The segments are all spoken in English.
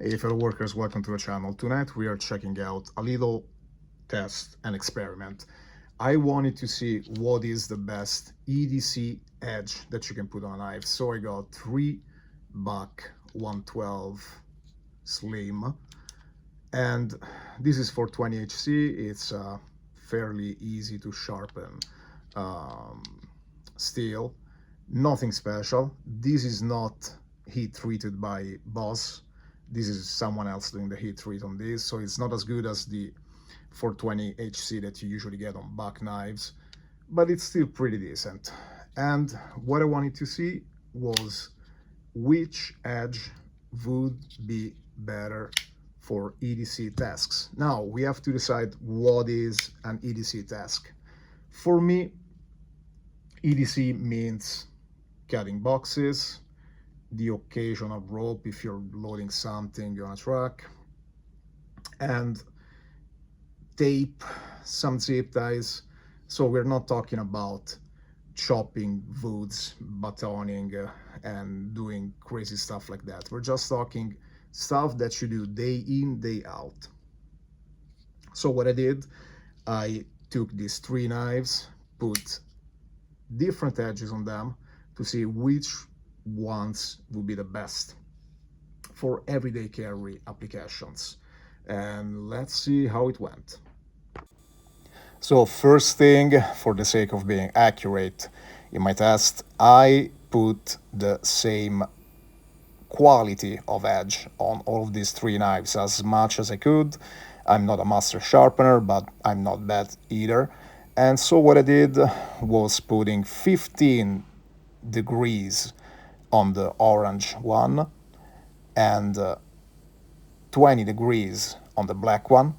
Hey fellow workers, welcome to the channel. Tonight we are checking out a little test and experiment. I wanted to see what is the best EDC edge that you can put on a knife. So I got 3 buck 112 slim, and this is for 20HC. It's fairly easy to sharpen um, steel, nothing special. This is not heat treated by Boss. This is someone else doing the heat treat on this, so it's not as good as the 420 HC that you usually get on buck knives, but it's still pretty decent. And what I wanted to see was which edge would be better for EDC tasks. Now we have to decide what is an EDC task. For me, EDC means cutting boxes, the occasional rope if you're loading something on a truck, and tape, some zip ties. So we're not talking about chopping woods, batoning, and doing crazy stuff like that. We're just talking stuff that you do day in, day out. So what I did, I took these 3 knives, put different edges on them to see which ones will be the best for everyday carry applications. And let's see how it went. So first thing, for the sake of being accurate in my test, I put the same quality of edge on all of these 3 knives as much as I could. I'm not a master sharpener, but I'm not bad either. And so what I did was putting 15 degrees on the orange one and 20 degrees on the black one.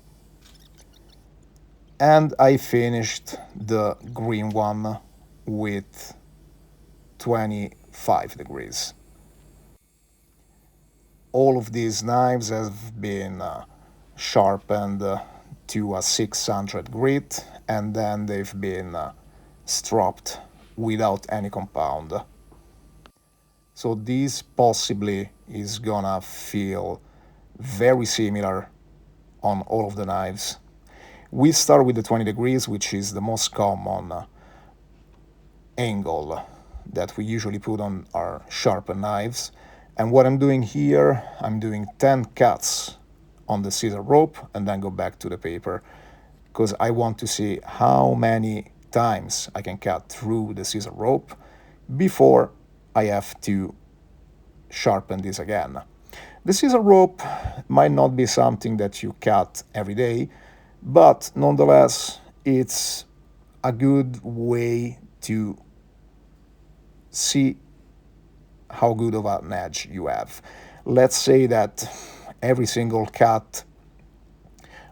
And I finished the green one with 25 degrees. All of these knives have been sharpened to a 600 grit, and then they've been stropped without any compound. So this possibly is gonna feel very similar on all of the knives. We start with the 20 degrees, which is the most common angle that we usually put on our sharpened knives. And what I'm doing here, I'm doing 10 cuts on the scissor rope and then go back to the paper, because I want to see how many times I can cut through the scissor rope before I have to sharpen this again. The scissor rope might not be something that you cut every day, but nonetheless, it's a good way to see how good of an edge you have. Let's say that every single cut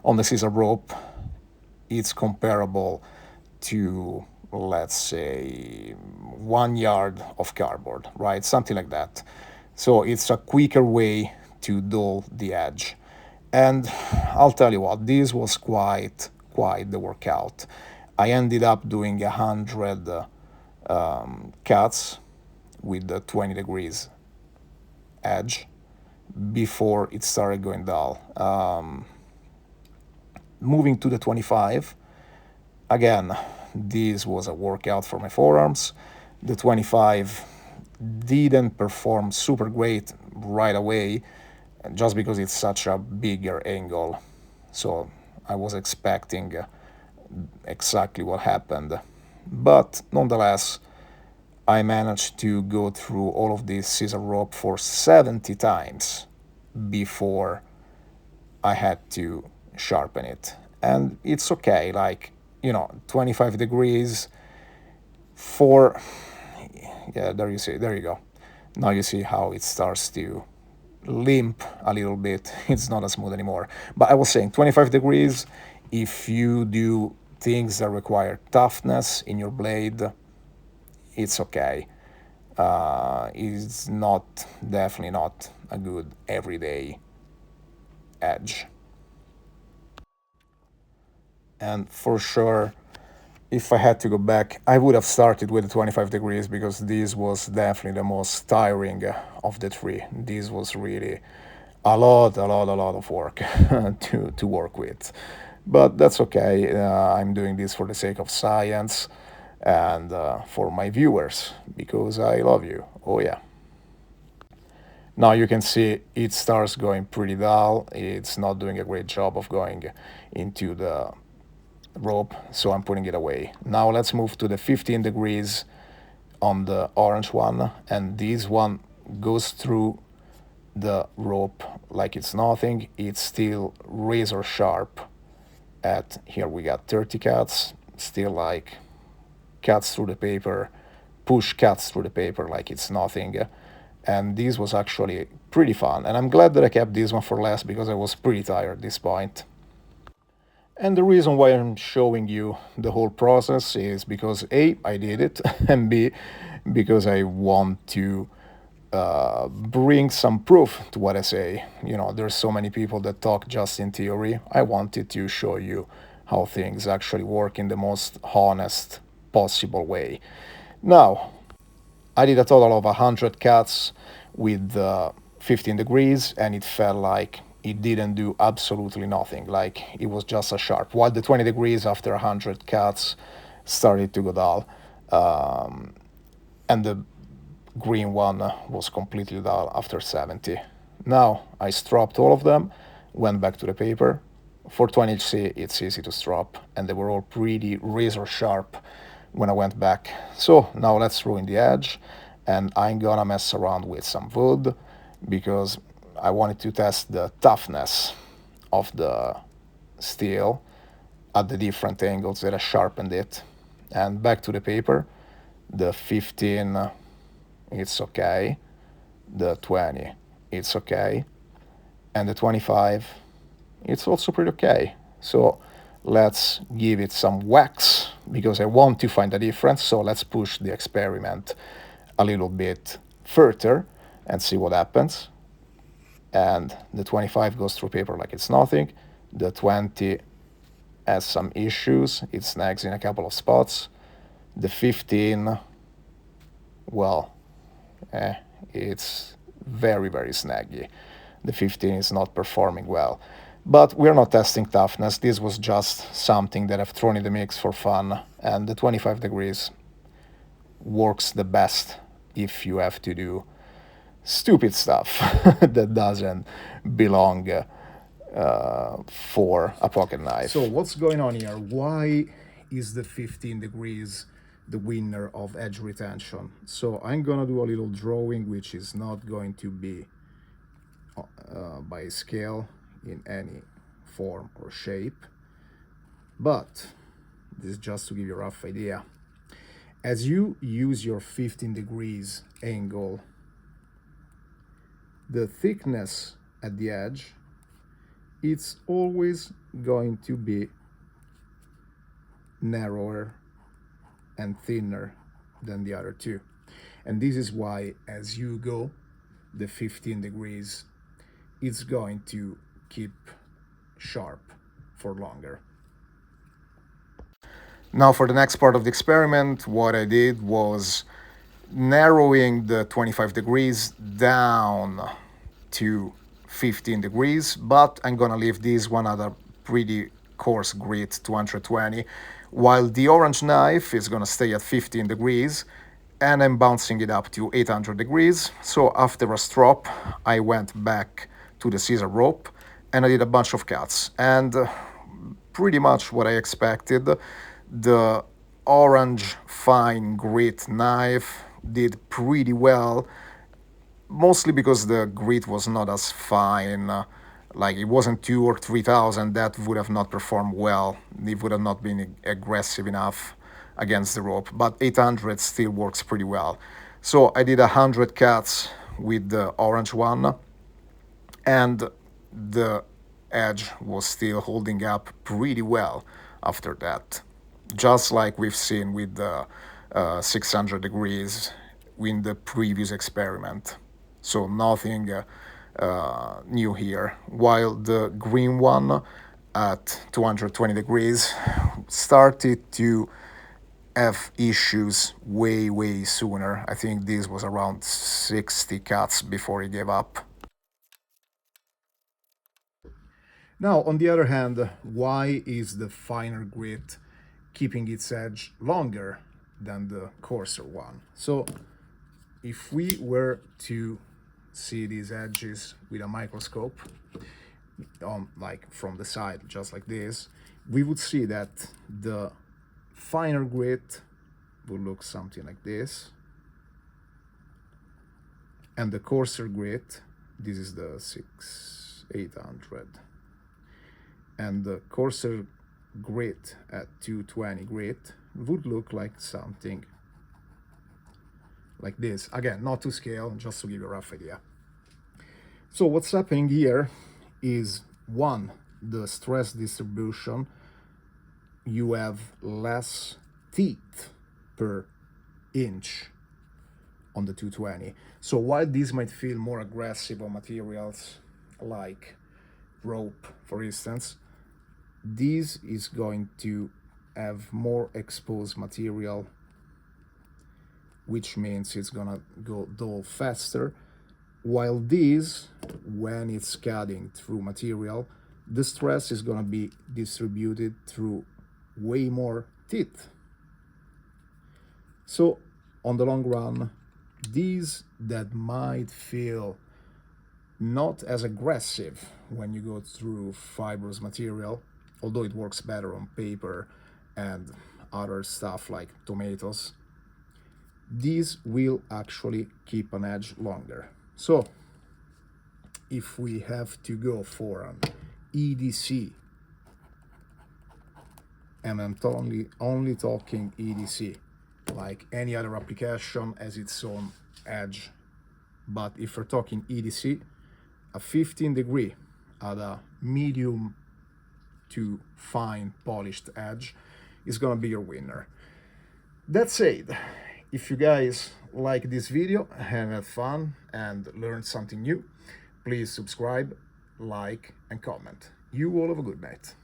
on the scissor rope is comparable to, let's say, 1 yard of cardboard, right? Something like that. So it's a quicker way to dull the edge. And I'll tell you what, this was quite the workout. I ended up doing 100 cuts with the 20 degrees edge before it started going dull. Moving to the 25, again, this was a workout for my forearms. The 25 didn't perform super great right away, just because it's such a bigger angle. So I was expecting exactly what happened. But nonetheless, I managed to go through all of this scissor rope for 70 times before I had to sharpen it. And it's okay, like, 25 degrees for, yeah, there you go. Now you see how it starts to limp a little bit. It's not as smooth anymore. But I was saying 25 degrees, if you do things that require toughness in your blade, it's okay. It's definitely not a good everyday edge. And for sure, if I had to go back, I would have started with the 25 degrees, because this was definitely the most tiring of the 3. This was really a lot of work to work with. But that's okay. I'm doing this for the sake of science and for my viewers because I love you. Oh, yeah. Now you can see it starts going pretty dull. It's not doing a great job of going into the rope, so I'm putting it away. Now let's move to the 15 degrees on the orange one, and this one goes through the rope like it's nothing. It's still razor sharp. At here we got 30 cuts, still like cuts through the paper, push cuts through the paper like it's nothing. And this was actually pretty fun, and I'm glad that I kept this one for last because I was pretty tired at this point. And the reason why I'm showing you the whole process is because A, I did it, and B, because I want to bring some proof to what I say. You know, there's so many people that talk just in theory. I wanted to show you how things actually work in the most honest possible way. Now, I did a total of 100 cuts with 15 degrees, and it felt like it didn't do absolutely nothing, like it was just a sharp. While the 20 degrees after 100 cuts started to go dull, and the green one was completely dull after 70. Now I stropped all of them, went back to the paper. For 20HC, it's easy to strop, and they were all pretty razor sharp when I went back. So now let's ruin the edge, and I'm gonna mess around with some wood because I wanted to test the toughness of the steel at the different angles that I sharpened it. And back to the paper, the 15, it's okay, the 20, it's okay, and the 25, it's also pretty okay. So let's give it some wax because I want to find a difference. So let's push the experiment a little bit further and see what happens. And the 25 goes through paper like it's nothing. The 20 has some issues. It snags in a couple of spots. The 15, well, it's very, very snaggy. The 15 is not performing well. But we're not testing toughness. This was just something that I've thrown in the mix for fun. And the 25 degrees works the best if you have to do stupid stuff that doesn't belong for a pocket knife. So what's going on here? Why is the 15 degrees the winner of edge retention? So I'm gonna do a little drawing, which is not going to be by scale in any form or shape, but this is just to give you a rough idea. As you use your 15 degrees angle, the thickness at the edge, it's always going to be narrower and thinner than the other two. And this is why as you go the 15 degrees, it's going to keep sharp for longer. Now for the next part of the experiment, what I did was narrowing the 25 degrees down to 15 degrees, but I'm gonna leave this one at a pretty coarse grit 220, while the orange knife is gonna stay at 15 degrees, and I'm bouncing it up to 800 degrees. So after a strop, I went back to the scissor rope and I did a bunch of cuts, and pretty much what I expected. The orange fine grit knife did pretty well, mostly because the grit was not as fine. Like it wasn't 2 or 3,000, that would have not performed well. It would have not been aggressive enough against the rope, but 800 still works pretty well. So I did 100 cuts with the orange one, and the edge was still holding up pretty well after that, just like we've seen with the 600 degrees in the previous experiment. So nothing new here. While the green one at 220 degrees started to have issues way sooner. I think this was around 60 cuts before he gave up. Now, on the other hand, why is the finer grit keeping its edge longer than the coarser one? So if we were to see these edges with a microscope, like from the side, just like this, we would see that the finer grit would look something like this, and the coarser grit, this is the 800, and the coarser grit at 220 grit would look like something like this. Again, not to scale, just to give you a rough idea. So what's happening here is, one, the stress distribution. You have less teeth per inch on the 220. So while these might feel more aggressive on materials like rope, for instance, this is going to have more exposed material, which means it's gonna go dull faster, while this, when it's cutting through material, the stress is gonna be distributed through way more teeth. So on the long run, these that might feel not as aggressive when you go through fibrous material, although it works better on paper and other stuff like tomatoes, these will actually keep an edge longer. So if we have to go for an EDC, and I'm only talking EDC, like any other application has its own edge, but if we're talking EDC, a 15 degree at a medium to fine polished edge is gonna be your winner. That said, if you guys like this video and had fun and learned something new, please subscribe, like, and comment. You all have a good night.